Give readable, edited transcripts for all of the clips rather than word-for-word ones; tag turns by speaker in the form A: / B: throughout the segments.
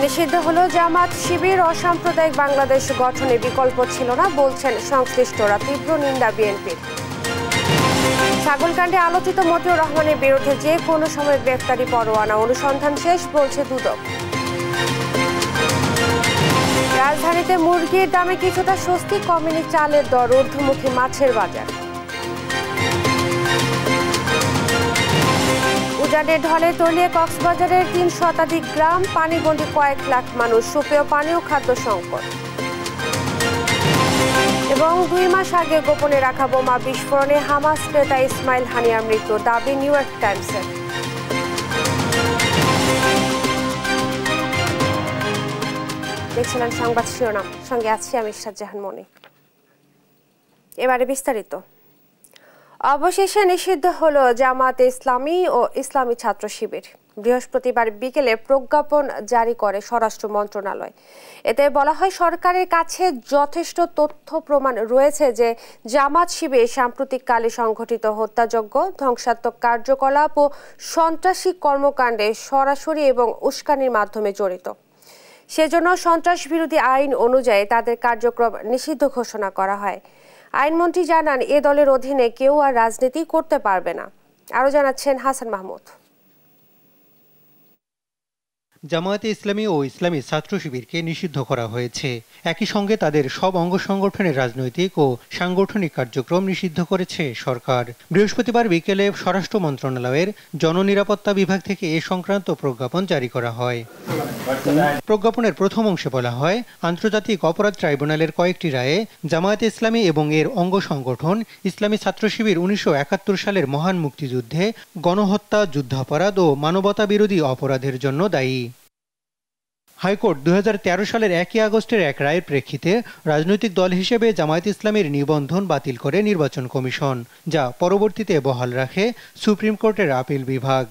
A: নিষিদ্ধ হলো জামাত শিবির। অসাম্প্রদায়িক বাংলাদেশ গঠনে বিকল্প ছিল না বলছেন সংশ্লিষ্টরা। তীব্র নিন্দা বিএনপির। ছাগলকাণ্ডে আলোচিত মতিউর রহমানের বিরুদ্ধে যে কোনো সময় গ্রেফতারি পরোয়ানা, অনুসন্ধান শেষ বলছে দুদক। রাজধানীতে মুরগির দামে কিছুটা স্বস্তি, কমেনি চালের দর, ঊর্ধ্বমুখী মাছের বাজার। উজানের ঢলে তলিয়ে কক্সবাজারের ৩ শতাধিক গ্রাম, পানিবন্দী কয়েক লাখ মানুষ, সুপেয় পানি ও খাদ্য সংকট। এবং ২ মাস আগে গোপনে রাখা বোমা বিস্ফোরণে হামাস নেতা ইসমাইল হানিয়ার মৃত্যু, দাবি নিউ ইয়র্ক টাইমসের। দেখছিলেন সংবাদ শিরোনাম, সঙ্গে আছি আমি শাহজাহান মনি। এবারে বিস্তারিত। অবশেষে নিষিদ্ধ হলো জামাত ইসলামী ও ইসলামী ছাত্র শিবির। বৃহস্পতিবার বিকেলে প্রজ্ঞাপন জারি করে স্বরাষ্ট্র মন্ত্রণালয়। এতে বলা হয়, সরকারের কাছে যথেষ্ট তথ্য প্রমাণ রয়েছে যে জামাত শিবির সাম্প্রতিককালে সংঘটিত হত্যাযজ্ঞ, ধ্বংসাত্মক কার্যকলাপ ও সন্ত্রাসী কর্মকাণ্ডে সরাসরি এবং উস্কানির মাধ্যমে জড়িত। সেজন্য সন্ত্রাস বিরোধী আইন অনুযায়ী তাদের কার্যক্রম নিষিদ্ধ ঘোষণা করা হয়। আইনমন্ত্রী জানান, এ দলের অধীনে কেউ আর রাজনীতি করতে পারবে না। আরো জানাচ্ছেন হাসান মাহমুদ।
B: জামায়াতে ইসলামী ও ইসলামী ছাত্র শিবিরকে নিষিদ্ধ করা হয়েছে। একই সঙ্গে তাদের সব অঙ্গ সংগঠনের রাজনৈতিক ও সাংগঠনিক কার্যক্রম নিষিদ্ধ করেছে সরকার। বৃহস্পতিবার বিকেলে স্বরাষ্ট্র মন্ত্রণালয়ের জননিরাপত্তা বিভাগ থেকে এ সংক্রান্ত প্রজ্ঞাপন জারি করা হয়। প্রজ্ঞাপনের প্রথম অংশে বলা হয়, আন্তর্জাতিক অপরাধ ট্রাইব্যুনালের কয়েকটি রায়ে জামায়াতে ইসলামী এবং এর অঙ্গ সংগঠন ইসলামী ছাত্র শিবির ১৯৭১ সালের মহান মুক্তিযুদ্ধে গণহত্যা, যুদ্ধাপরাধ ও মানবতা বিরোধী অপরাধের জন্য দায়ী। হাইকোর্ট ২০১৩ সালের ১ আগস্টের এক রায়ের প্রেক্ষিতে রাজনৈতিক দল হিসেবে জামায়াত ইসলামীর নিবন্ধন বাতিল করে নির্বাচন কমিশন, যা পরবর্তীতে বহাল রাখে সুপ্রিম কোর্টের আপিল বিভাগ।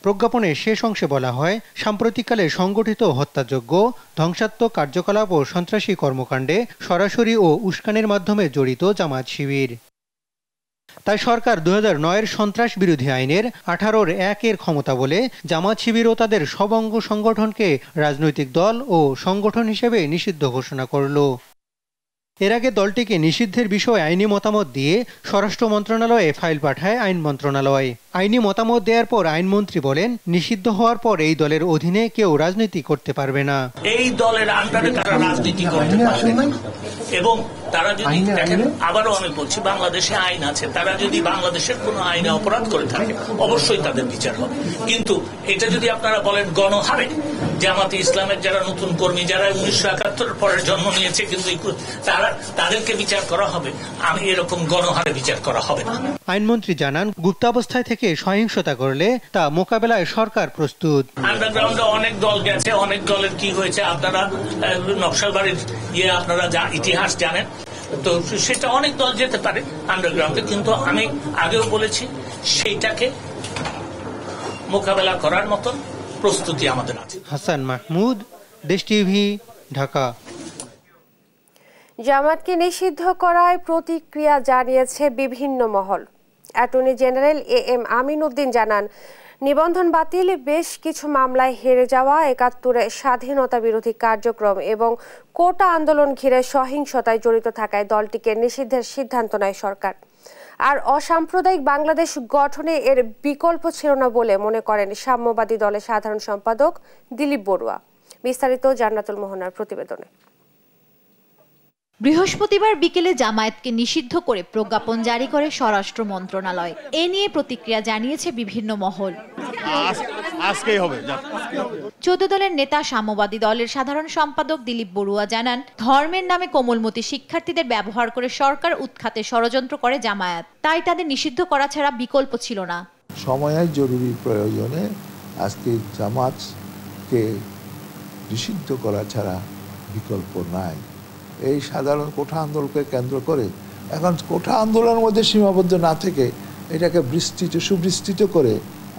B: প্রজ্ঞাপনের শেষ অংশে বলা হয়, সাম্প্রতিককালে সংগঠিত হত্যাযজ্ঞ, ধ্বংসাত্মক কার্যকলাপ ও সন্ত্রাসী কর্মকাণ্ডে সরাসরি ও উস্কানির মাধ্যমে জড়িত জামায়াত শিবির। তাই সরকার ২০০৯-এর সন্ত্রাস বিরোধী আইনের ১৮-এর ১-এর ক্ষমতা বলে জামায়াত শিবির ও তাদের সব অঙ্গ সংগঠনকে রাজনৈতিক দল ও সংগঠন হিসেবে নিষিদ্ধ ঘোষণা করল। এর আগে দলটিকে নিষিদ্ধের বিষয়ে আইনি মতামত দিয়ে স্বরাষ্ট্র মন্ত্রণালয়ে ফাইল পাঠায় আইন মন্ত্রণালয়। আইনি মতামত দেওয়ার পর আইনমন্ত্রী বলেন, নিষিদ্ধ হওয়ার পর এই দলের অধীনে কেউ রাজনীতি করতে পারবে না।
C: এই দলের আন্ডারে তারা রাজনীতি করতে পারবে না। এবং তারা যদি দেখেন, আবারও আমি বলছি, বাংলাদেশে আইন আছে, তারা যদি বাংলাদেশের কোনো আইনে অপরাধ করে থাকে অবশ্যই তাদের বিচার হবে। কিন্তু এটা যদি আপনারা বলেন গণহারে, জামাতে ইসলামের যারা নতুন কর্মী, যারা ১৯৭১ পরের জন্ম নিয়েছে কিন্তু তাদেরকে বিচার করা হবে, আমি এরকম গণহারে বিচার করা হবে না।
B: আইনমন্ত্রী জানান, গুপ্তাবস্থায় থেকে সহিংসতা করলে তা মোকাবেলায় সরকার প্রস্তুত।
C: আন্ডারগ্রাউন্ডে অনেক দল গেছে, অনেক দলের কি হয়েছে আপনারা নকশালবাড়ির আপনারা যা ইতিহাস জানেন, তো সেটা অনেক দল যেতে পারে আন্ডারগ্রাউন্ডে, কিন্তু আমি আগেও বলেছি সেইটাকে মোকাবেলা করার মতন প্রস্তুতি আমাদের আছে।
B: হাসান মাহমুদ, দেশ টিভি, ঢাকা।
A: জামাতকে নিষিদ্ধ করায় প্রতিক্রিয়া জানিয়েছে বিভিন্ন মহল। Attorney general AM Amin Uddin জানান, নিবন্ধন বাতিল, বেশ কিছু মামলায় হেরে যাওয়া, ৭১-এ স্বাধীনতা বিরোধী কার্যক্রম এবং কোটা আন্দোলন ঘিরে সহিংসতায় জড়িত থাকায় দলটিকে নিষিদ্ধের সিদ্ধান্ত নেয় সরকার। আর অসাম্প্রদায়িক বাংলাদেশ গঠনে এর বিকল্প ছিল না বলে মনে করেন সাম্যবাদী দলের সাধারণ সম্পাদক দিলীপ বড়ুয়া। বিস্তারিত জান্নাতুল মোহনার প্রতিবেদনে।
D: বৃহস্পতিবার বিকেলে জামায়াতকে নিষিদ্ধ করে প্রজ্ঞাপন জারি করে স্বরাষ্ট্র মন্ত্রণালয়। এ নিয়ে প্রতিক্রিয়া জানিয়েছে বিভিন্ন মহল।
E: আজকেই হবে।
D: ১৪ দলের নেতা সাম্যবাদী দলের সাধারণ সম্পাদক দিলীপ বড়ুয়া জানান, ধর্মের নামে কোমলমতি শিক্ষার্থীদের ব্যবহার করে সরকার উৎখাতে ষড়যন্ত্র করে জামায়াত, তাই তাদের নিষিদ্ধ করা ছাড়া বিকল্প ছিল না।
F: সময়ের জরুরি প্রয়োজনে আজকে জামাতকে নিষিদ্ধ করা ছাড়া বিকল্প নাই। এই সাধারণ কোঠা আন্দোলনকে কেন্দ্র করে এখন কোঠা আন্দোলনের মধ্যে সীমাবদ্ধ না থেকে এটাকে সুবিস্তৃত করে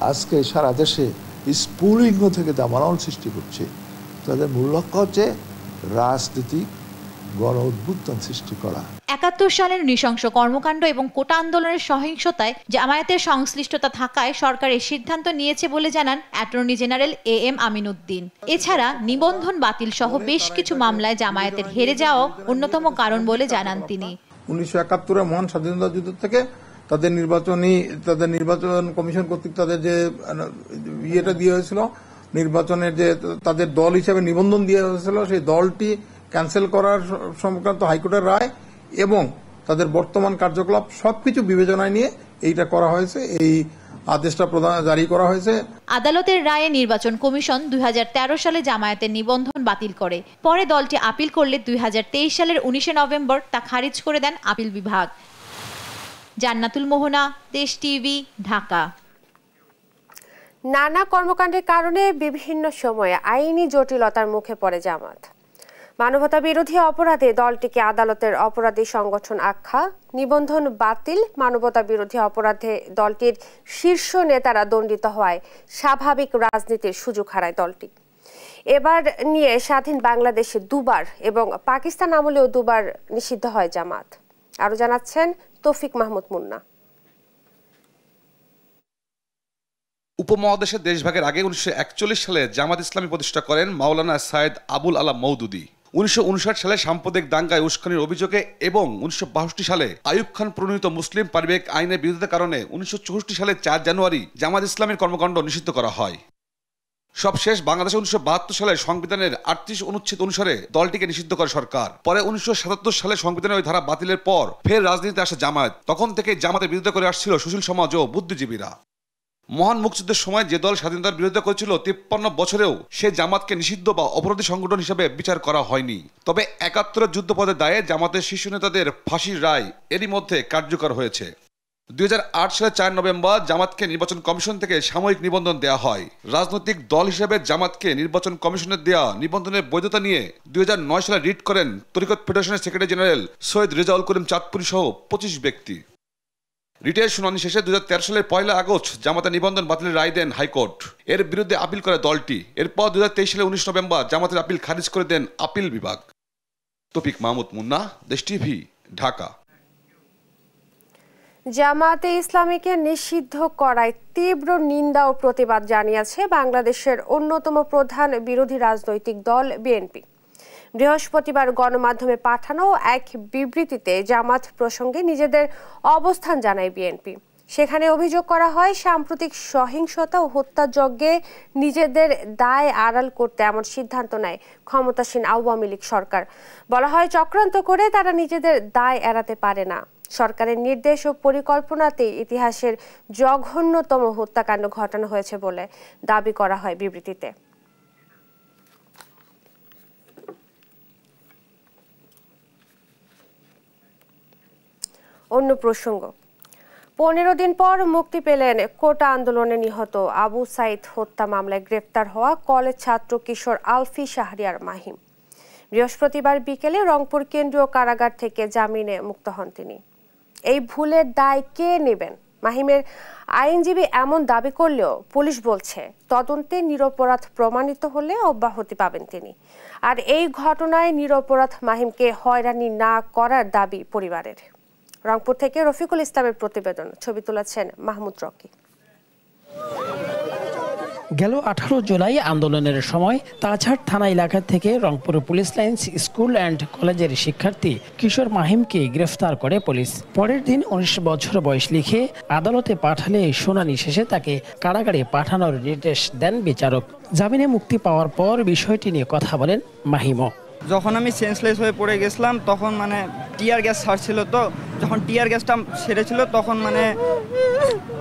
F: আজকে সারা দেশে স্ফুলিঙ্গ থেকে দামানল সৃষ্টি করছে। তাদের মূল লক্ষ্য হচ্ছে রাজনীতিক গণ উদ্বুদ্ধন সৃষ্টি করা।
D: ৭১ সালের নৃশংস কর্মকাণ্ড এবং কোটা আন্দোলনের সহিংসতায় জামায়াতের সংশ্লিষ্টতা থাকায় সরকার এই সিদ্ধান্ত নিয়েছে বলে জানান অ্যাটর্নি জেনারেল AM আমিনউদ্দিন। এছাড়া নিবন্ধন বাতিল সহ বেশ কিছু মামলায় জামায়াতের হেরে যাওয়া অন্যতম কারণ বলে জানান তিনি।
G: ১৯৭১ মহান স্বাধীনতা যুদ্ধ থেকে তাদের নির্বাচন কমিশন কর্তৃক তাদের যে ইয়েটা দিয়ে হয়েছিল, নির্বাচনের যে তাদের দল হিসেবে নিবন্ধন দেওয়া হয়েছিল, সেই দলটি ক্যান্সেল করার সংক্রান্ত হাইকোর্টের রায় এবং তাদের বর্তমান কার্যকলাপ সবকিছু বিবেচনায় নিয়ে এইটা করা হয়েছে, এই আদেশটা জারি করা হয়েছে।
D: আদালতের রায়ে নির্বাচন কমিশন ২০১৩ সালে জামায়াতের নিবন্ধন বাতিল করে। পরে দলটি আপিল করলে ২০২৩ সালের ১৯ নভেম্বর তা খারিজ করে দেন আপিল বিভাগ। জান্নাতুল মোহনা, দেশ টিভি, ঢাকা।
A: নানা কর্মকাণ্ডের কারণে বিভিন্ন সময়ে আইনি জটিলতার মুখে পড়ে জামাত। মানবতা বিরোধী অপরাধে দলটিকে আদালতের অপরাধী সংগঠন আখ্যা, নিবন্ধন বাতিল, মানবতা বিরোধী অপরাধে দলটির শীর্ষ নেতারা দণ্ডিত হওয়ায় স্বাভাবিক রাজনীতির সুযোগ হারায় দলটি। এবার নিয়ে স্বাধীন বাংলাদেশে দুবার এবং পাকিস্তান আমলেও দুবার নিষিদ্ধ হয় জামাত। আরো জানাচ্ছেন তৌফিক মাহমুদ মুন্না।
H: উপমহাদেশের দেশভাগের আগে ১৯৪১ সালে জামাত ইসলামী প্রতিষ্ঠা করেন মাওলানা সাইয়েদ আবুল আলা মওদুদী। ১৯৫৯ সালে সাম্প্রদায়িক দাঙ্গায় উস্কানির অভিযোগে এবং ১৯৬২ সালে আইয়ুব খান প্রণীত মুসলিম পারিবারিক আইনের বিরোধিতার কারণে ১৯৬৪ সালে ৪ জানুয়ারি জামাত ইসলামীর কর্মকাণ্ড নিষিদ্ধ করা হয়। সবশেষ বাংলাদেশে ১৯৭২ সালে সংবিধানের ৩৮ অনুচ্ছেদ অনুসারে দলটিকে নিষিদ্ধ করে সরকার। পরে ১৯৭৭ সালে সংবিধানের ওই ধারা বাতিলের পর ফের রাজনীতিতে আসে জামায়াত। তখন থেকে জামাতের বিরোধিতা করে আসছিল সুশীল সমাজ ও বুদ্ধিজীবীরা। মহান মুক্তিযুদ্ধের সময় যে দল স্বাধীনতার বিরোধিতা করেছিল ৫৩ বছরেও সে জামাতকে নিষিদ্ধ বা অপরাধী সংগঠন হিসেবে বিচার করা হয়নি। তবে ৭১ যুদ্ধপথের দায়ে জামাতের শীর্ষ নেতাদের ফাঁসির রায় এরই মধ্যে কার্যকর হয়েছে। ২০০৮ সালের ৪ নভেম্বর জামাতকে নির্বাচন কমিশন থেকে সাময়িক নিবন্ধন দেওয়া হয়। রাজনৈতিক দল হিসেবে জামাতকে নির্বাচন কমিশনের দেওয়া নিবন্ধনের বৈধতা নিয়ে ২০০৯ সালে রিট করেন তরিকত ফেডারেশনের সেক্রেটারি জেনারেল সৈয়দ রেজাউল করিম চাঁদপুরী সহ ২৫ ব্যক্তি। রিটের শুনানি শেষে ২০১৩ সালের ১ আগস্ট জামাতের নিবন্ধন বাতিলের রায় দেন হাইকোর্ট। এর বিরুদ্ধে আপিল করে দলটি। এরপর ২০২৩ সালের ১৯ নভেম্বর জামাতের আপিল খারিজ করে দেন আপিল বিভাগ। তৌফিক মাহমুদ মুন্না, দেশ টিভি, ঢাকা।
A: জামাতে ইসলামীকে নিষিদ্ধ করায় তীব্র নিন্দা ও প্রতিবাদ জানিয়েছে বাংলাদেশের অন্যতম প্রধান বিরোধী রাজনৈতিক দল বিএনপি। বৃহস্পতিবার গণমাধ্যমে পাঠানো এক বিবৃতিতে জামাত প্রসঙ্গে নিজেদের অবস্থান জানায় বিএনপি। সেখানে অভিযোগ করা হয় সাম্প্রতিক সহিংসতা ও হত্যাযজ্ঞে নিজেদের দায় আড়াল করতে এমন সিদ্ধান্ত নেয় ক্ষমতাসীন আওয়ামী লীগ সরকার। বলা হয় চক্রান্ত করে তারা নিজেদের দায় এড়াতে পারে না। সরকারের নির্দেশ ও পরিকল্পনাতে ইতিহাসের জঘন্যতম হত্যাকাণ্ড ঘটানো হয়েছে বলে দাবি করা হয় বিবৃতিতে। অন্য প্রসঙ্গ, ১৫ দিন পর মুক্তি পেলেন কোটা আন্দোলনে নিহত আবু সাইদ হত্যা মামলায় গ্রেফতার হওয়া কলেজ ছাত্র কিশোর আলফি শাহরিয়ার মাহিম। বৃহস্পতিবার বিকেলে রংপুর কেন্দ্রীয় কারাগার থেকে জামিনে মুক্ত হন তিনি। এই ভুলের দায় কে নেবেন? মাহিমের আইনজীবী এমন দাবি করলেও পুলিশ বলছে তদন্তে নিরপরাধ প্রমাণিত হলে অব্যাহতি পাবেন তিনি। আর এই ঘটনায় নিরপরাধ মাহিমকে হয়রানি না করার দাবি পরিবারের। রংপুর থেকে রফিকুল ইসলামের প্রতিবেদন, ছবি তুলেছেন মাহমুদ রকি।
I: গেল 18 জুলাই আন্দোলনের সময় তাজহাট থানা এলাকা থেকে Rangpur police lines school and কলেজের শিক্ষার্থী কিশোর মাহিমকে গ্রেফতার করে পুলিশ। পরের দিন 19 বছর বয়স লিখে আদালতে পাঠালে শুনানি শেষে তাকে কারাগারে পাঠানোর নির্দেশ দেন বিচারক। জামিনে মুক্তি পাওয়ার পর বিষয়টি নিয়ে কথা বলেন মাহিমও।
J: যখন আমি সেন্সলেস হয়ে পড়ে গেছিলাম তখন টিয়ার গ্যাস ছাড়ছিল, তো যখন টিয়ার গ্যাসটা সেরেছিল তখন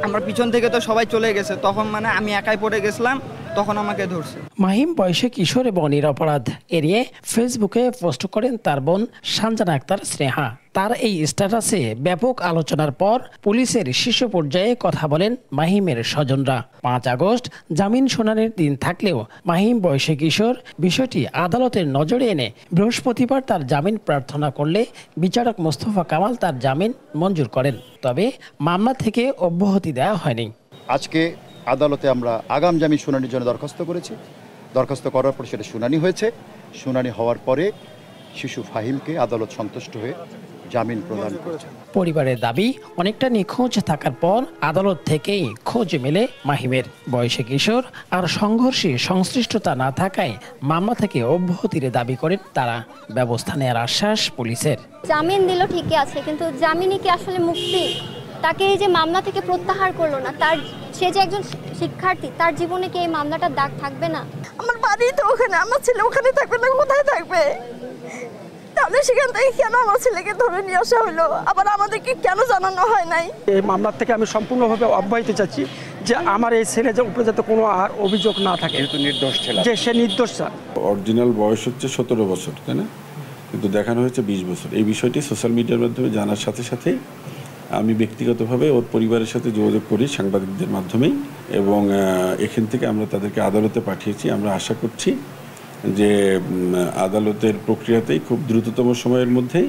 J: আমার পিছন থেকে তো সবাই চলে গেছে, তখন আমি একাই পড়ে গেছিলাম, তখন আমাকে ধরছে।
I: মাহিম বয়সে কিশোর এবং নিরপরাধ এড়িয়ে ফেসবুকে পোস্ট করেন তার বোন সানজানা আক্তার স্নেহা। তার এই স্ট্যাটাসে ব্যাপক আলোচনার পর পুলিশের শীর্ষ পর্যায়ে কথা বলেন মাহিমের স্বজনরা। 5 আগস্ট জামিন শুনানির দিন থাকলেও মাহিম বয়সে কিশোর বিষয়টি আদালতের নজরে এনে বৃহস্পতিবার তার জামিন প্রার্থনা করলে বিচারক মোস্তফা কামাল তার জামিন মঞ্জুর করেন। তবে মামলা থেকে অব্যাহতি দেওয়া হয়নি।
K: আজকে আদালতে আমরা আগাম জামিন শুনানির জন্য দরখাস্ত করেছি। দরখাস্ত করার পর সেটা শুনানি হয়েছে। শুনানি হওয়ার পরে শিশু ফাহিমকে আদালত সন্তুষ্ট হয়ে জামিন প্রদান করেছে।
I: পরিবারের দাবি, অনেকটা নিখোঁজ থাকার পর আদালত থেকেই খোঁজ মেলে মাহিমের। বয়সে কিশোর আর সংঘর্ষে সংশ্লিষ্টতা না থাকায় মামলা থেকে অব্যাহতির দাবি করেন তারা। ব্যবস্থা নেওয়ার আশ্বাস পুলিশের।
L: জামিন দিল ঠিকই আছে, কিন্তু জামিনই কি আসলে মুক্তি? তাকে এই যে মামলা থেকে প্রত্যাহার করলো না, তার সে যে একজন শিক্ষার্থী, তার জীবনে কি এই মামলাটার দাগ থাকবে না?
M: আমার বাড়ি তো ওখানে, আমার ছেলে ওখানে থাকবে না, কোথায় থাকবে? তাহলে সেখান থেকে কেন আমার ছেলেকে ধরে নিয়ে আসা হলো? আবার আমাদেরকে কেন জানানো হয় নাই?
N: এই মামলা থেকে আমি সম্পূর্ণভাবে অব্যাহত চাচ্ছি যে আমার এই ছেলে যে উপরে যাতে কোনো আর অভিযোগ না থাকে,
K: নির্দোষ ছিল,
N: যে সে নির্দোষ।
O: অরিজিনাল বয়স হচ্ছে 17 বছর, তাই না? কিন্তু দেখানো হয়েছে 20 বছর। এই বিষয়টি সোশ্যাল মিডিয়ার মাধ্যমে জানার সাথে সাথেই আমি ব্যক্তিগতভাবে ওর পরিবারের সাথে যোগাযোগ করি সাংবাদিকদের মাধ্যমেই, এবং এখান থেকে আমরা তাদেরকে আদালতে পাঠিয়েছি। আমরা আশা করছি যে আদালতের প্রক্রিয়াতেই খুব দ্রুততম সময়ের মধ্যেই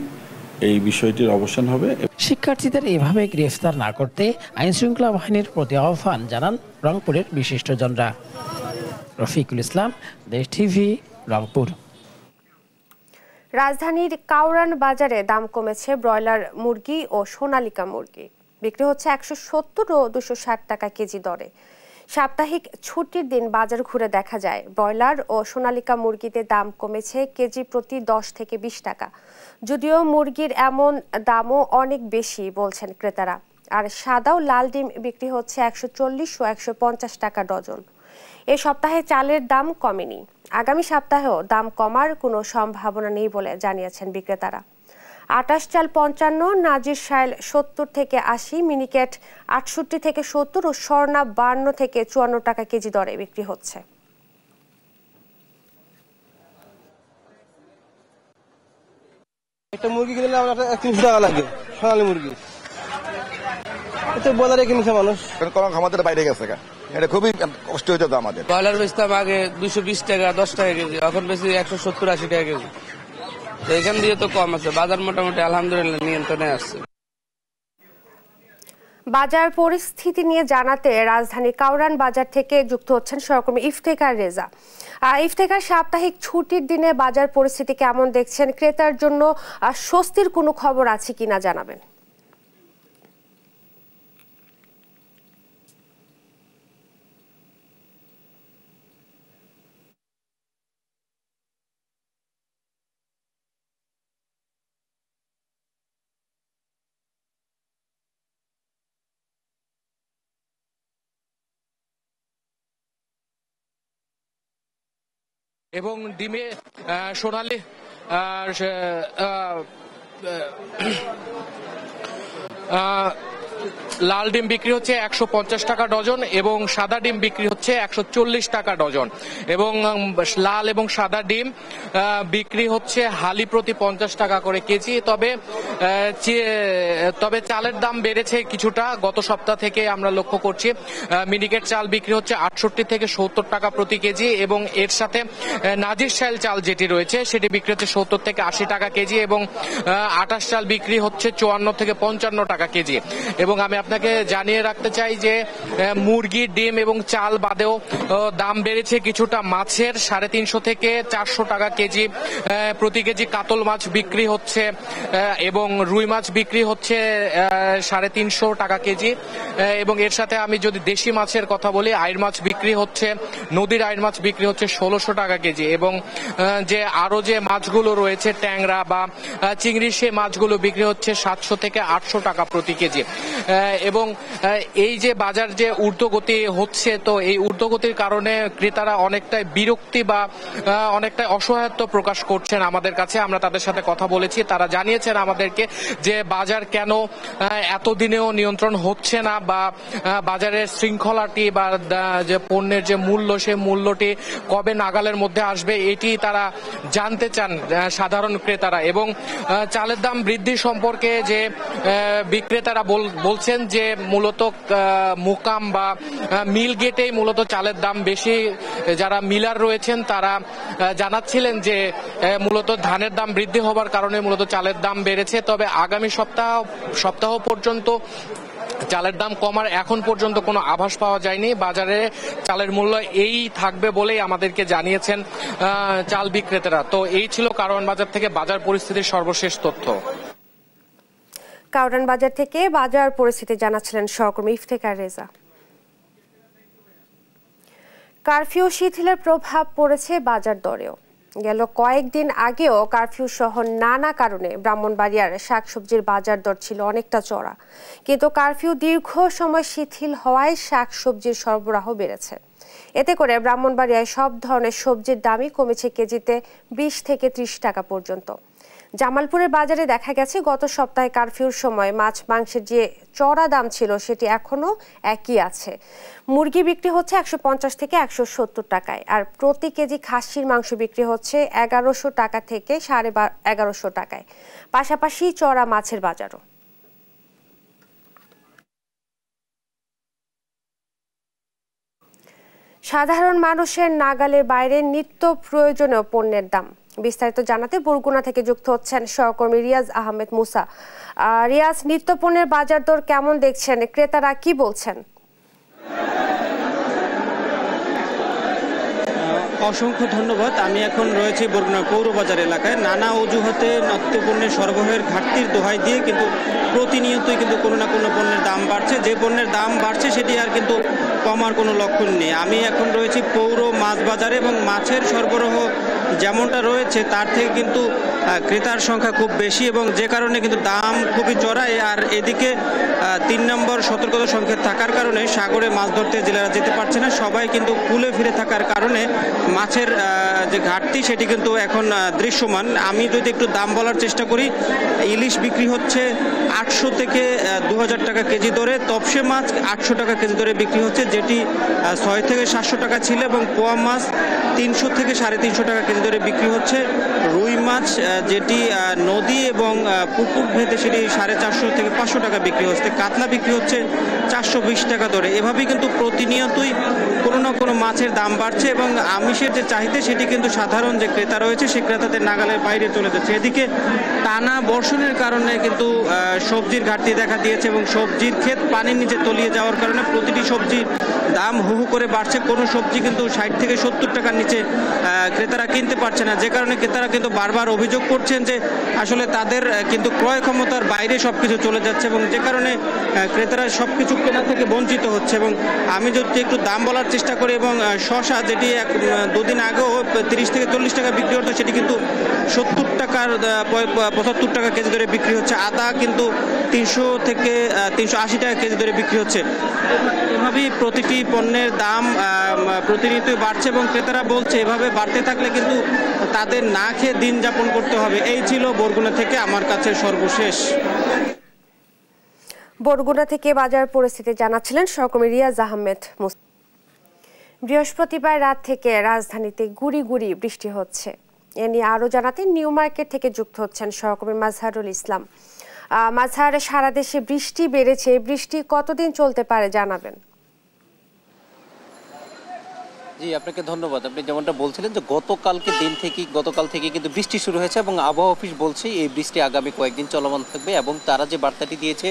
O: এই বিষয়টির অবসান হবে।
I: শিক্ষার্থীদের এভাবে গ্রেফতার না করতে আইনশৃঙ্খলা বাহিনীর প্রতি আহ্বান জানান রংপুরের বিশিষ্টজনরা। রফিকুল ইসলাম, দেশ টিভি, রংপুর।
A: রাজধানীর কাউরান বাজারে দাম কমেছে ব্রয়লার মুরগি ও সোনালিকা মুরগি। বিক্রি হচ্ছে 170 ও 260 টাকা কেজি দরে। সাপ্তাহিক ছুটির দিন বাজার ঘুরে দেখা যায় ব্রয়লার ও সোনালিকা মুরগিতে দাম কমেছে কেজি প্রতি 10 থেকে 20 টাকা। যদিও মুরগির এমন দামও অনেক বেশি বলছেন ক্রেতারা। আর সাদা ও লাল ডিম বিক্রি হচ্ছে 140 ও 150 টাকা ডজন। এ সপ্তাহে চালের দাম কমেনি। আগামী সপ্তাহেও দাম কমার কোনো সম্ভাবনা নেই বলে জানিয়েছেন বিক্রেতারা। আটাশ চাল 55, নাজির শাইল 70 থেকে 80, মিনিকেট 68 থেকে 70 ও স্বর্ণা 52 থেকে 54 টাকা কেজি দরে বিক্রি হচ্ছে।
P: একটা মুরগি কিনলে আমার 300 টাকা লাগে, সোনালী মুরগি। এটা বাজারে কিনছে মানুষ,
Q: কোনো ক্ষমতার বাইরে গেছে। এটা খুবই কষ্ট হয়ে যেত আমাদের।
R: ব্রয়লার বেচতাম আগে 220 টাকা 10 টাকা কেজি, এখন বেশি 170-80 টাকা কেজি। এখান দিয়ে তো কম আছে, বাজার মোটামুটি আলহামদুলিল্লাহ নিয়ন্ত্রণে আসছে।
A: বাজার পরিস্থিতি নিয়ে জানাতে রাজধানীর কাউরান বাজার থেকে যুক্ত হচ্ছেন সহকর্মী ইফতেখার রেজা। ইফতেখার, সাপ্তাহিক ছুটির দিনে বাজার পরিস্থিতি কেমন দেখছেন? ক্রেতার জন্য স্বস্তির কোনো খবর আছে কিনা জানাবেন।
S: এবং ডিমে সোনালি লাল ডিম বিক্রি হচ্ছে 150 টাকা ডজন এবং সাদা ডিম বিক্রি হচ্ছে 140 টাকা ডজন এবং লাল এবং সাদা ডিম বিক্রি হচ্ছে হালি প্রতি 50 টাকা করে কেজি। তবে চালের দাম বেড়েছে কিছুটা, গত সপ্তাহ থেকে আমরা লক্ষ্য করছি। মিনিকেট চাল বিক্রি হচ্ছে 68 থেকে 70 টাকা প্রতি কেজি এবং এর সাথে নাজির শাইল চাল যেটি রয়েছে সেটি বিক্রি হচ্ছে 70 থেকে 80 টাকা কেজি এবং আটাশ চাল বিক্রি হচ্ছে 54 থেকে 55 টাকা কেজি। এবং আমি আপনাকে জানিয়ে রাখতে চাই যে মুরগি, ডিম এবং চাল বাদেও দাম বেড়েছে কিছুটা। মাছের 350 থেকে 400 টাকা কেজি প্রতি কেজি কাতল মাছ বিক্রি হচ্ছে এবং রুই মাছ বিক্রি হচ্ছে 350 টাকা কেজি। এবং এর সাথে আমি যদি দেশি মাছের কথা বলি, আইড় মাছ বিক্রি হচ্ছে, নদীর আইড় মাছ বিক্রি হচ্ছে 1600 টাকা কেজি এবং যে আরো যে মাছগুলো রয়েছে ট্যাংরা বা চিংড়ি, সে মাছগুলো বিক্রি হচ্ছে 700 থেকে 800 টাকা প্রতি কেজি। এবং এই যে বাজার যে ঊর্ধ্বগতি হচ্ছে, তো এই ঊর্ধ্বগতির কারণে ক্রেতারা অনেকটাই বিরক্তি বা অনেকটাই অসহায়ত্ব প্রকাশ করছেন আমাদের কাছে। আমরা তাদের সাথে কথা বলেছি, তারা জানিয়েছেন আমাদেরকে যে বাজার কেন এতদিনেও নিয়ন্ত্রণ হচ্ছে না বা বাজারের শৃঙ্খলাটি বা যে পণ্যের যে মূল্য, সে মূল্যটি কবে নাগালের মধ্যে আসবে এটি তারা জানতে চান সাধারণ ক্রেতারা। এবং চালের দাম বৃদ্ধি সম্পর্কে যে বিক্রেতারা বলছেন যে মূলত মোকাম বা মিল গেটেই মূলত চালের দাম বেশি। যারা মিলার রয়েছেন তারা জানাচ্ছিলেন যে মূলত ধানের দাম বৃদ্ধি হবার কারণে মূলত চালের দাম বেড়েছে। তবে আগামী সপ্তাহ পর্যন্ত চালের দাম কমার এখন পর্যন্ত কোনো আভাস পাওয়া যায়নি। বাজারে চালের মূল্য এই থাকবে বলেই আমাদেরকে জানিয়েছেন চাল বিক্রেতারা। তো এই ছিল কারওয়ান বাজার থেকে বাজার পরিস্থিতির সর্বশেষ তথ্য।
A: কারওয়ান বাজার থেকে বাজার পরিস্থিতি জানাচ্ছিলেন সহকর্মী ইফতেখার রেজা। কারফিউ শিথিলের প্রভাব পড়েছে বাজার দরেও। গেল কয়েকদিন আগেও কারফিউ সহ নানা কারণে ব্রাহ্মণবাড়িয়ার শাকসবজির বাজার দর ছিল অনেকটা চড়া, কিন্তু কারফিউ দীর্ঘ সময় শিথিল হওয়ায় শাকসবজির সরবরাহ বেড়েছে। এতে করে ব্রাহ্মণবাড়িয়ায় সব ধরনের সবজির দামই কমেছে কেজিতে 20 থেকে 30 টাকা পর্যন্ত। জামালপুরের বাজারে দেখা গেছে গত সপ্তাহে কারফিউর সময় মাছ মাংসের যে চড়া দাম ছিল সেটি এখনো একই আছে। মুরগি বিক্রি হচ্ছে 150 থেকে 170 টাকায়, আর প্রতি কেজি খাসির মাংস বিক্রি হচ্ছে 1100 টাকা থেকে 1150 টাকায়। পাশাপাশি চড়া মাছের বাজারও। সাধারণ মানুষের নাগালের বাইরে নিত্য প্রয়োজনীয় পণ্যের দাম। বিস্তারিত জানাতে বরগুনা থেকে যুক্ত হচ্ছেন সহকর্মী রিয়াজ আহমেদ মুসা। রিয়াজ, নিত্য পণ্যের বাজার দর কেমন দেখছেন, ক্রেতারা কি বলছেন?
T: অসংখ্য ধন্যবাদ। আমি এখন রয়েছি বরগুনা পৌরবাজার এলাকায়। নানা অজুহাতে নিত্যপণ্যের সরবরাহের ঘাটতির দোহাই দিয়ে কিন্তু প্রতিনিয়তই কিন্তু কোনো না কোনো পণ্যের দাম বাড়ছে। যে পণ্যের দাম বাড়ছে সেটি আর কিন্তু কমার কোনো লক্ষণ নেই। আমি এখন রয়েছি পৌর মাছ বাজারে এবং মাছের সরবরাহ যেমনটা রয়েছে তার থেকে কিন্তু ক্রেতার সংখ্যা খুব বেশি এবং যে কারণে কিন্তু দাম খুবই চড়ায়। আর এদিকে 3 নম্বর সতর্কতা সংকেত থাকার কারণে সাগরে মাছ ধরতে জেলেরা যেতে পারছে না। সবাই কিন্তু কুলে ফিরে থাকার কারণে মাছের যে ঘাটতি সেটি কিন্তু এখন দৃশ্যমান। আমি যদি একটু দাম বলার চেষ্টা করি, ইলিশ বিক্রি হচ্ছে 800 থেকে 2000 টাকা কেজি দরে, তপসে মাছ 800 টাকা কেজি দরে বিক্রি হচ্ছে, যেটি 6 থেকে 700 টাকা ছিল, এবং পোয়া মাছ 300 থেকে 350 টাকা কেজি দরে বিক্রি হচ্ছে। রুই মাছ যেটি নদী এবং পুকুর ভেদে সেটি 450 থেকে 500 টাকা বিক্রি হচ্ছে। কাতলা বিক্রি হচ্ছে 420 টাকা দরে। এভাবেই কিন্তু প্রতিনিয়তই কোনো না কোনো মাছের দাম বাড়ছে এবং আমিষের যে চাহিদা সেটি কিন্তু সাধারণ যে ক্রেতা রয়েছে সে ক্রেতাদের নাগালের বাইরে চলে যাচ্ছে। এদিকে টানা বর্ষণের কারণে কিন্তু সবজির ঘাটতি দেখা দিয়েছে এবং সবজির ক্ষেত পানির নিচে তলিয়ে যাওয়ার কারণে প্রতিটি সবজির দাম হু হু করে বাড়ছে। কোনো সবজি কিন্তু 60 থেকে 70 টাকার নিচে ক্রেতারা কিনতে পারছে না, যে কারণে ক্রেতারা কিন্তু বারবার অভিযোগ করছেন যে আসলে তাদের কিন্তু ক্রয় ক্ষমতার বাইরে সবকিছু চলে যাচ্ছে এবং যে কারণে ক্রেতারা সবকিছু কেনা থেকে বঞ্চিত হচ্ছে। এবং আমি যদি একটু দাম বলার চেষ্টা করি, এবং শসা যেটি 2 দিন আগেও 30 থেকে 40 টাকা বিক্রি হতো সেটি কিন্তু 70 টাকার 75 টাকা কেজি দরে বিক্রি হচ্ছে। আদা কিন্তু 300 থেকে 380 টাকা কেজি দরে বিক্রি হচ্ছে। এভাবেই প্রতিটি পণ্যের দাম প্রতিনিয়তই বাড়ছে এবং ক্রেতারা বলছে এভাবে বাড়তে থাকলে কিন্তু তাদের না খেয়ে দিন যাপন করতে হবে। এই ছিল বরগুনা থেকে আমার কাছে সর্বশেষ।
A: বরগুনা থেকে বাজার পরিস্থিতি জানাচ্ছিলেন সহকর্মী রিয়াজ আহমেদ মুসা। বৃহস্পতিবার রাত থেকে রাজধানীতে গুড়ি গুড়ি বৃষ্টি হচ্ছে। এ নিয়ে আরো জানাতে নিউ মার্কেট থেকে যুক্ত হচ্ছেন সহকর্মী মাজহারুল ইসলাম। মাজহার, সারা দেশে বৃষ্টি বেড়েছে, বৃষ্টি কতদিন চলতে পারে জানাবেন?
U: জি, আপনাকে ধন্যবাদ। আপনি যেমনটা বলছিলেন যে গতকাল থেকে কিন্তু বৃষ্টি শুরু হয়েছে এবং আবহাওয়া অফিস বলছে এই বৃষ্টি আগামী কয়েকদিন চলমান থাকবে এবং তারা যে বার্তাটি দিয়েছে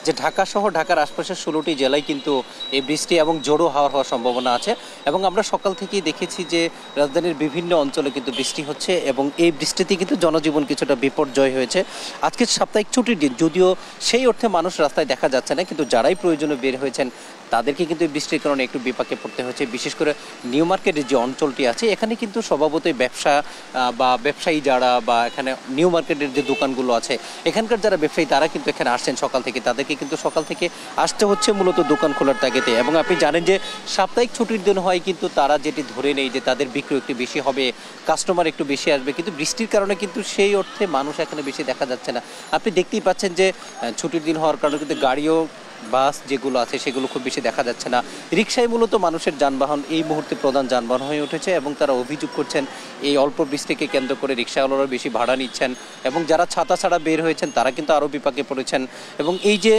U: যে ঢাকা সহ ঢাকার আশপাশের 16টি জেলায় কিন্তু এই বৃষ্টি এবং ঝোড়ো হাওয়া হওয়ার সম্ভাবনা আছে। এবং আমরা সকাল থেকেই দেখেছি যে রাজধানীর বিভিন্ন অঞ্চলে কিন্তু বৃষ্টি হচ্ছে এবং এই বৃষ্টিতে কিন্তু জনজীবন কিছুটা বিপর্যয় হয়েছে। আজকে সাপ্তাহিক ছুটির দিন, যদিও সেই অর্থে মানুষ রাস্তায় দেখা যাচ্ছে না, কিন্তু যারাই প্রয়োজনে বের হয়েছেন তাদেরকে কিন্তু এই বৃষ্টির কারণে একটু বিপাকে পড়তে হয়েছে। বিশেষ করে নিউ মার্কেটের যে অঞ্চলটি আছে এখানে কিন্তু স্বভাবতই ব্যবসায়ী যারা বা এখানে নিউ মার্কেটের যে দোকানগুলো আছে এখানকার যারা ব্যবসায়ী তারা কিন্তু এখানে আসছেন সকাল থেকে, তাদেরকে কিন্তু সকাল থেকে আসতে হচ্ছে মূলত দোকান খোলার তাগিদে। এবং আপনি জানেন যে সাপ্তাহিক ছুটির দিন হয় কিন্তু তারা যেটি ধরে নেই যে তাদের বিক্রি একটু বেশি হবে, কাস্টমার একটু বেশি আসবে, কিন্তু বৃষ্টির কারণে কিন্তু সেই অর্থে মানুষ এখানে বেশি দেখা যাচ্ছে না। আপনি দেখতেই পাচ্ছেন যে ছুটির দিন হওয়ার কারণে কিন্তু গাড়িও বাস যেগুলো আছে সেগুলো খুব বেশি দেখা যাচ্ছে না। রিক্সায় মূলত মানুষের যানবাহন এই মুহূর্তে প্রধান যানবাহন হয়ে উঠেছে এবং তারা অভিযোগ করছেন এই অল্প বৃষ্টিকে কেন্দ্র করে রিক্সাওয়ালারা বেশি ভাড়া নিচ্ছেন এবং যারা ছাতা ছাড়া বের হয়েছেন তারা কিন্তু আরও বিপাকে পড়েছেন। এবং এই যে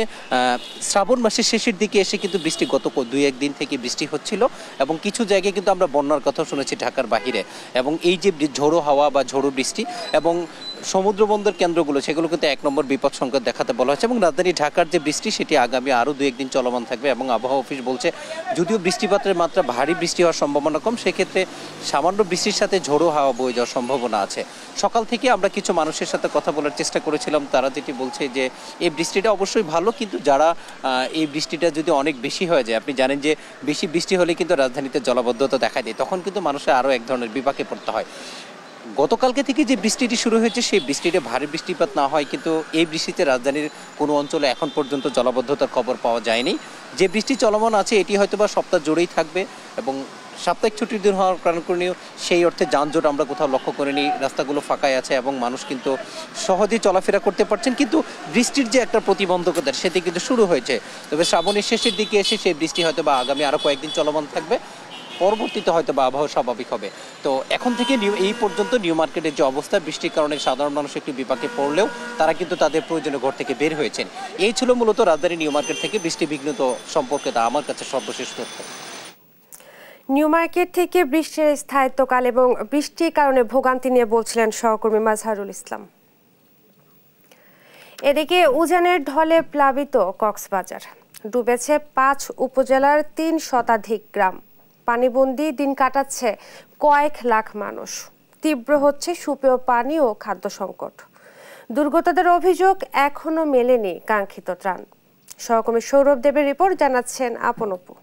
U: শ্রাবণ মাসের শেষের দিকে এসে কিন্তু বৃষ্টি গত 2-1 দিন থেকে বৃষ্টি হচ্ছিল এবং কিছু জায়গায় কিন্তু আমরা বন্যার কথাও শুনেছি ঢাকার বাহিরে। এবং এই যে ঝোড়ো হাওয়া বা ঝোড়ো বৃষ্টি এবং সমুদ্র বন্দর কেন্দ্রগুলো সেগুলো কিন্তু 1 নম্বর বিপদ সংকেত দেখাতে বলা হয়েছে এবং রাজধানী ঢাকার যে বৃষ্টি সেটি আগামী আরও 2-1 দিন চলমান থাকবে এবং আবহাওয়া অফিস বলছে যদিও বৃষ্টিপাতের মাত্রা ভারী বৃষ্টি হওয়ার সম্ভাবনা কম, সেক্ষেত্রে সামান্য বৃষ্টির সাথে ঝোড়ো হাওয়া বয়ে যাওয়ার সম্ভাবনা আছে। সকাল থেকে আমরা কিছু মানুষের সাথে কথা বলার চেষ্টা করেছিলাম, তারা যেটি বলছে যে এই বৃষ্টিটা অবশ্যই ভালো, কিন্তু যারা এই বৃষ্টিটা যদি অনেক বেশি হয়ে যায়, আপনি জানেন যে বেশি বৃষ্টি হলে কিন্তু রাজধানীতে জলাবদ্ধতা দেখা দেয়, তখন কিন্তু মানুষের আরও এক ধরনের বিপাকে পড়তে হয়। গতকালকে থেকে যে বৃষ্টিটি শুরু হয়েছে সেই বৃষ্টিতে ভারী বৃষ্টিপাত না হয়, কিন্তু এই বৃষ্টিতে রাজধানীর কোনো অঞ্চলে এখন পর্যন্ত জলাবদ্ধতার খবর পাওয়া যায়নি। যে বৃষ্টি চলমান আছে এটি হয়তোবা সপ্তাহ জুড়েই থাকবে এবং সাপ্তাহিক ছুটির দিন হওয়ার কারণেও সেই অর্থে যানজট আমরা কোথাও লক্ষ্য করিনি, রাস্তাগুলো ফাঁকাই আছে এবং মানুষ কিন্তু সহজেই চলাফেরা করতে পারছেন। কিন্তু বৃষ্টির যে একটা প্রতিবন্ধকতা সেটি কিন্তু শুরু হয়েছে, তবে শ্রাবণের শেষের দিকে এসে সেই বৃষ্টি হয়তো বা আগামী আরও কয়েকদিন চলমান থাকবে, পরবর্তীতে হয়তো বা আবহাওয়া স্বাভাবিক হবে। তো এখন থেকে এই পর্যন্ত নিউ মার্কেটের যে অবস্থা, বৃষ্টির কারণে সাধারণ মানুষ একটু বিপাকে পড়লেও তারা কিন্তু তাদের প্রয়োজনীয় ঘর থেকে বের হয়েছেন। এই ছিল মূলত রাজধানী নিউ মার্কেট থেকে বৃষ্টি বিঘ্নিত সম্পর্কে তা আমার কাছে সর্বশেষ তথ্য।
A: নিউ মার্কেট থেকে বৃষ্টির স্থায়িত্বকাল এবং বৃষ্টির কারণে ভোগান্তি নিয়ে বলছিলেন সহকর্মী মাজহারুল ইসলাম। এদিকে উজানের ঢলে প্লাবিত কক্সবাজার, ডুবেছে 5 উপজেলার 3 শতাধিক গ্রাম, পানিবন্দী দিন কাটাচ্ছে কয়েক লাখ মানুষ, তীব্র হচ্ছে সুপেয় পানি ও খাদ্য সংকট। দুর্গতদের অভিযোগ এখনো মেলেনি কাঙ্ক্ষিত ত্রাণ। সহকর্মী সৌরভ দেবের রিপোর্ট, জানাচ্ছেন আপন অপু।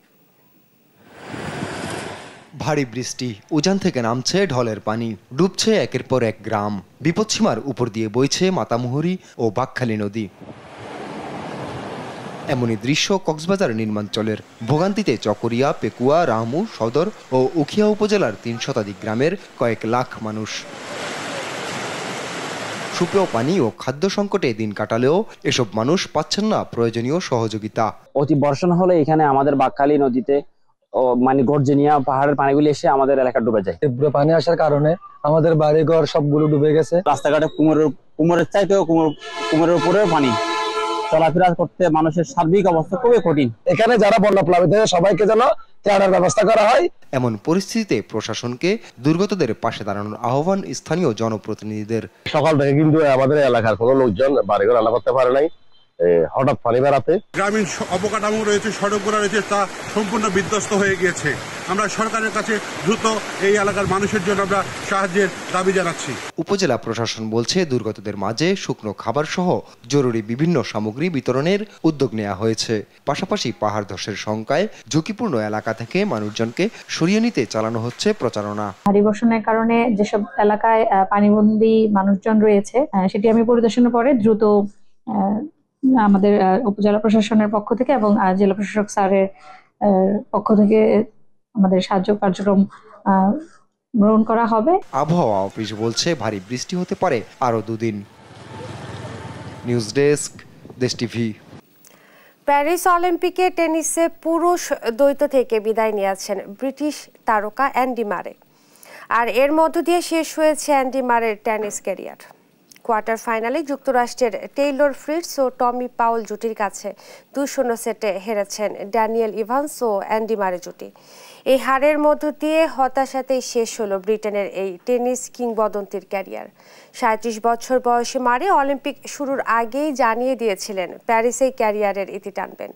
C: ভারী বৃষ্টি, উজান থেকে নামছে ঢলের পানি, ডুবছে একের পর এক গ্রাম, বিপদসীমার উপর দিয়ে বইছে মাতামুহুরী ও বাঁকখালী নদী। এমনই দৃশ্য কক্সবাজার নির্মাঞ্চলের। ভোগান্তিতে চকরিয়া, পেকুয়া, রামু, সদর ও উখিয়া উপজেলার 3 শতাধিক গ্রামের কয়েক লাখ মানুষ। সুপেয় পানি ও খাদ্য সংকটে দিন কাটালেও এসব মানুষ পাচ্ছেন না প্রয়োজনীয় সহযোগিতা।
V: অতি বর্ষণ হলে এখানে আমাদের বাঁকখালী নদীতে মানে গর্জনিয়া পাহাড়ের পানিগুলি এসে আমাদের এলাকা ডুবে যায়।
W: তীব্র পানি আসার কারণে আমাদের বাড়িঘর সবগুলো ডুবে গেছে।
V: রাস্তাঘাটে কুমোরের চাইতেও কুমোরের উপরেও পানি, চলাফেরা করতে মানুষের সার্বিক অবস্থা খুবই কঠিন।
W: এখানে যারা বন্যা প্লাবিত হয়েছে সবাইকে যেন ত্রাণের ব্যবস্থা করা হয়।
C: এমন পরিস্থিতিতে প্রশাসনকে দুর্গতদের পাশে দাঁড়ানোর আহ্বান স্থানীয় জনপ্রতিনিধিদের।
X: সকাল থেকে কিন্তু আমাদের এলাকার কোনো লোকজন বাড়িঘর রান্না করতে পারে নাই, হঠাৎ পানি বেড়াতে
E: গ্রামীণ অবকাঠামো রয়েছে, সড়কগুলো রয়েছে, তা সম্পূর্ণ বিধ্বস্ত হয়ে গিয়েছে। আমরা সরকারের কাছে দ্রুত এই এলাকার মানুষের জন্য আমরা সাহায্যের দাবি জানাচ্ছি।
C: উপজেলা প্রশাসন বলছে দুর্গতদের মাঝে শুকনো খাবার সহ জরুরি বিভিন্ন সামগ্রী বিতরণের উদ্যোগ নেওয়া হয়েছে। পাশাপাশি পাহাড় ধসের শঙ্কায় ঝুঁকিপূর্ণ এলাকা থেকে মানুষজনকে সরিয়ে নিতে চালানো হচ্ছে প্রচারণা।
Y: ভারী বর্ষণের কারণে যেসব এলাকায় পানিবন্দী মানুষজন রয়েছে সেটি আমি পরিদর্শনের পরে দ্রুত আমাদের উপজেলা প্রশাসনের পক্ষ থেকে এবং জেলা প্রশাসক স্যারের পক্ষ থেকে আমাদের সাহায্য কার্যক্রম গ্রহণ করা হবে।
C: আবহাওয়া অফিস বলছে ভারী বৃষ্টি হতে পারে আরো 2 দিন। নিউজ ডেস্ক, দেশ টিভি।
A: প্যারিস অলিম্পিকে টেনিসে পুরুষ দ্বৈত থেকে বিদায় নিয়েছেন ব্রিটিশ তারকা অ্যান্ডি মারে, আর এর মধ্য দিয়ে শেষ হয়েছে অ্যান্ডি মারের টেনিস ক্যারিয়ার। কোয়ার্টার ফাইনালে যুক্তরাষ্ট্রের টেইলর ফ্রিটস ও টমি পাউল জুটির কাছে 2-0 সেটে হেরেছেন ড্যানিয়েল ইভান্স ও অ্যান্ডি মারে জুটি। এই হারের মধ্য দিয়ে হতাশাতেই শেষ হলো ব্রিটেনের এই টেনিস কিংবদন্তির ক্যারিয়ার। 37 বছর বয়সী মারে অলিম্পিক শুরুর আগেই জানিয়ে দিয়েছিলেন প্যারিসেই ক্যারিয়ারের ইতি টানবেন।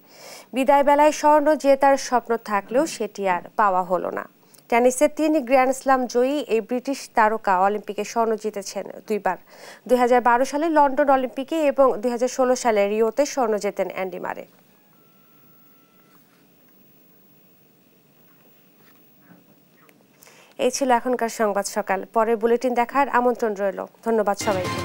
A: বিদায় বেলায় স্বর্ণ জেতার স্বপ্ন থাকলেও সেটি আর পাওয়া হলো না। টেনিসে 3 গ্র্যান্ড স্লাম জয়ী এই ব্রিটিশ তারকা অলিম্পিকে স্বর্ণ জিতেছেন 2 বার। 2012 সালে লন্ডন অলিম্পিকে এবং 2016 সালে রিওতে স্বর্ণ জেতেন অ্যান্ডি মারে। এই ছিল এখনকার সংবাদ সকাল। পরের বুলেটিন দেখার আমন্ত্রণ রইল। ধন্যবাদ সবাইকে।